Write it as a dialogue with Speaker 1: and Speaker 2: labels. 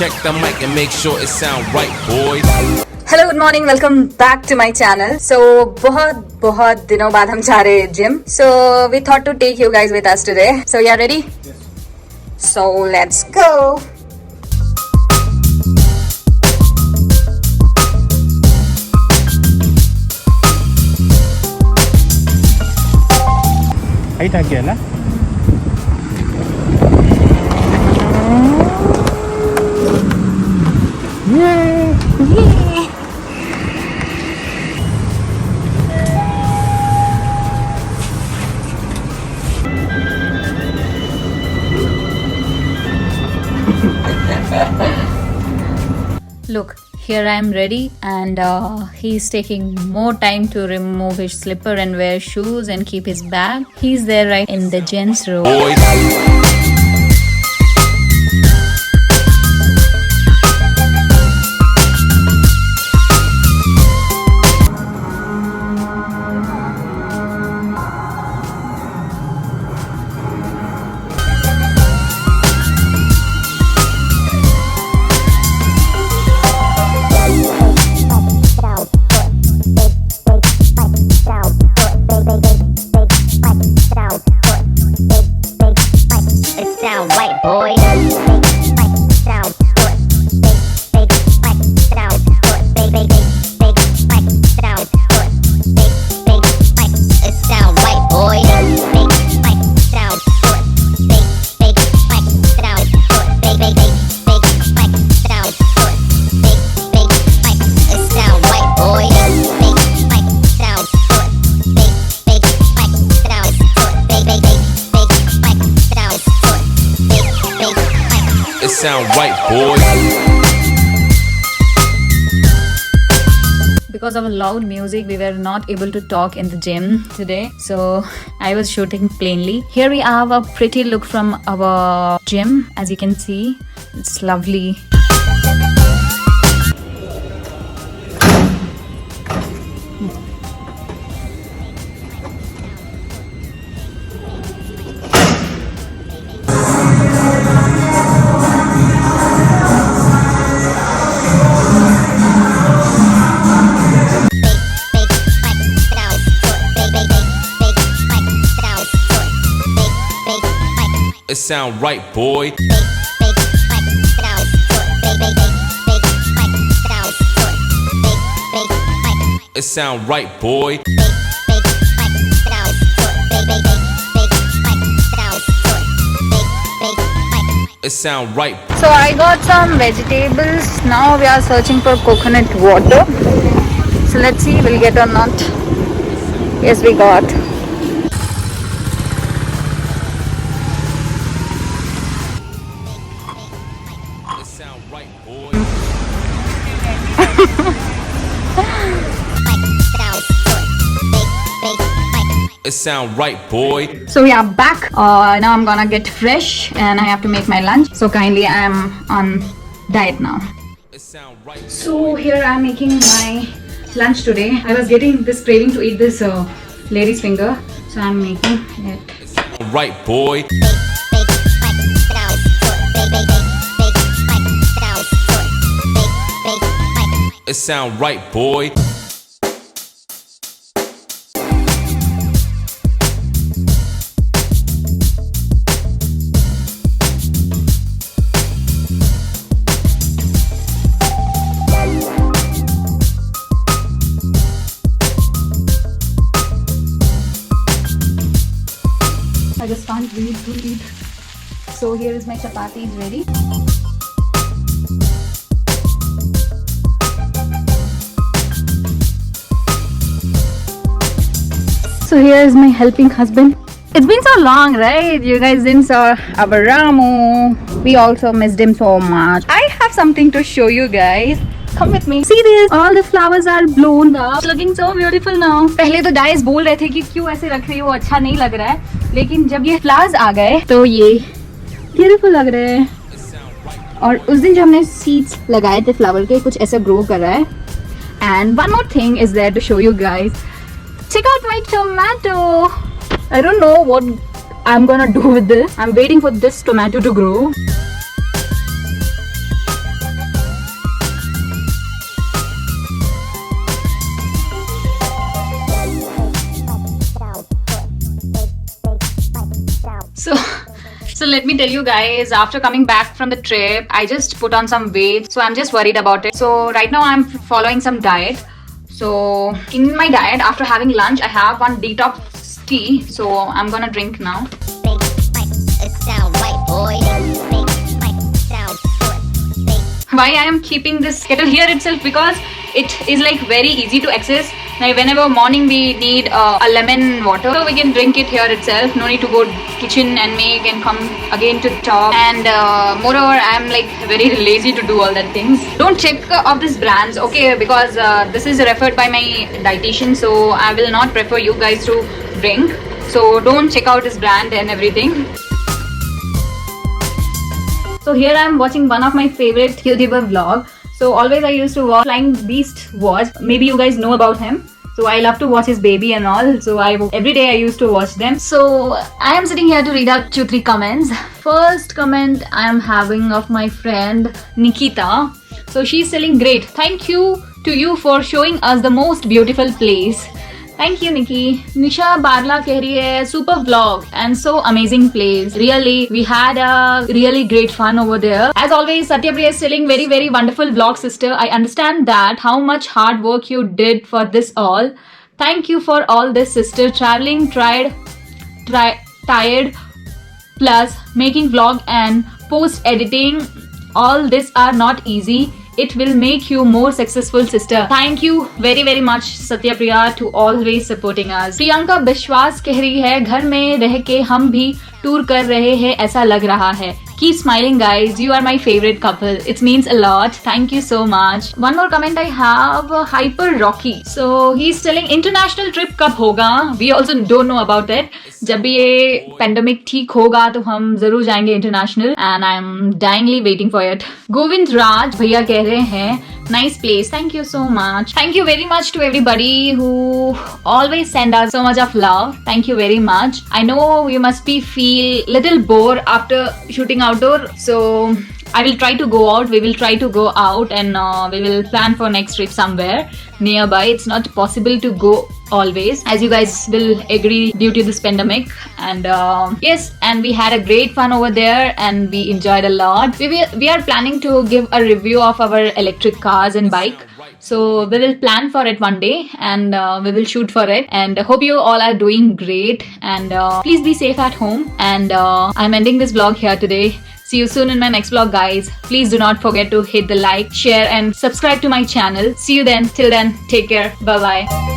Speaker 1: check the mic and make sure it sound right, boys.
Speaker 2: Hello good morning, welcome back to my channel. So बहुत दिनों बाद हम जा रहे हैं gym. So we thought to take you guys with us today. So you are ready? So let's go.
Speaker 3: Height ಹಾಕಿ ಅಲ್ಲ.
Speaker 4: Look, here I am ready and he's taking more time to remove his slipper and wear shoes and keep his bag. He's there right in the gents room.
Speaker 1: Boys. Sound right, boys.
Speaker 4: Because of loud music, we were not able to talk in the gym today. So I was shooting plainly. Here we have a pretty look from our gym. As you can see, it's lovely.
Speaker 1: It sound right, boy. It sound right, boy. It sound right.
Speaker 2: So I got some vegetables. Now we are searching for coconut water. So let's see we'll get or not. Yes, we got.
Speaker 1: It sound right, boy. It sound right, boy.
Speaker 2: So we are back. Now I'm gonna get fresh and I have to make my lunch. So kindly I am on diet now.
Speaker 1: It sound right.
Speaker 2: So here I am making my lunch today. I was getting this craving to eat this lady's finger. So I'm making it.
Speaker 1: It sound right, boy. It sound right, boy.
Speaker 2: I just can't wait to eat. So here is my chapati is ready. So here is my helping husband. It's been so long, right? You guys didn't saw our Ramu. We also missed him so much. I have something to show you guys. Come with me. See this? All the flowers are blown up. It's looking so beautiful now. पहले तो guys बोल रहे थे कि क्यों ऐसे रख रही हो, अच्छा नहीं लग रहा है. लेकिन जब ये flowers आ गए तो ये beautiful लग रहे हैं. और उस दिन जो हमने seeds लगाए थे flower के, कुछ ऐसा grow कर रहा है. And one more thing is there to show you guys. Check out my tomato. I don't know what I'm gonna do with this. I'm waiting for this tomato to grow.
Speaker 4: let me tell you guys, after coming back from the trip, I just put on some weight. So I'm just worried about it. So right now I'm following some diet. So in my diet, after having lunch, I have one detox tea. So I'm gonna drink now. Why I am keeping this kettle here itself? Because it is like very easy to access. Like whenever morning we need a lemon water, so we can drink it here itself. No need to go kitchen and make and come again to chop. And moreover, I am like very lazy to do all that things. Don't check of these brands, okay? Because this is referred by my dietitian, so I will not prefer you guys to drink. So don't check out this brand and everything. So here I am watching one of my favorite YouTuber vlog. So always I used to watch Flying Beast watch. Maybe you guys know about him. So I love to watch his baby and all. So every day I used to watch them. So I am sitting here to read out 2-3 comments. First comment I am having of my friend Nikita. So she's saying, great. Thank you to you for showing us the most beautiful place. Thank you, Nikki. Nisha Barla keh rahi hai, super vlog and so amazing place. Really, we had a really great fun over there. As always, Satyapriya is telling very, very wonderful vlog, sister. I understand that how much hard work you did for this all. Thank you for all this, sister. Traveling, tired, plus making vlog and post editing. All this are not easy. It will make you more successful, sister. Thank you very, very much, Satyapriya, to always supporting us. Priyanka Bishwas कह रही है, घर में रह के हम भी tour कर रहे हैं ऐसा लग रहा है. Keep smiling, guys. You are my favorite couple. It means a lot. Thank you so much. One more comment I have. Hyper Rocky. So he's telling international trip कब होगा? We also don't know about it. जब भी ये pandemic ठीक होगा तो हम जरूर जाएंगे international. And I'm dyingly waiting for it. Govind राज भैया कह रहे हैं, nice place. Thank you so much. Thank you very much to everybody who always send us so much of love. Thank you very much. I know you must be feel little bored after shooting outdoor. So I will try to go out. We will try to go out and we will plan for next trip somewhere nearby. It's not possible to go always, as you guys will agree, due to this pandemic. And yes, and we had a great fun over there and we enjoyed a lot. We are planning to give a review of our electric cars and bike. So we will plan for it one day and we will shoot for it. And hope you all are doing great. And please be safe at home. And I'm ending this vlog here today. See you soon in my next vlog, guys. Please do not forget to hit the like, share and subscribe to my channel. See you then. Till then, take care. Bye-bye.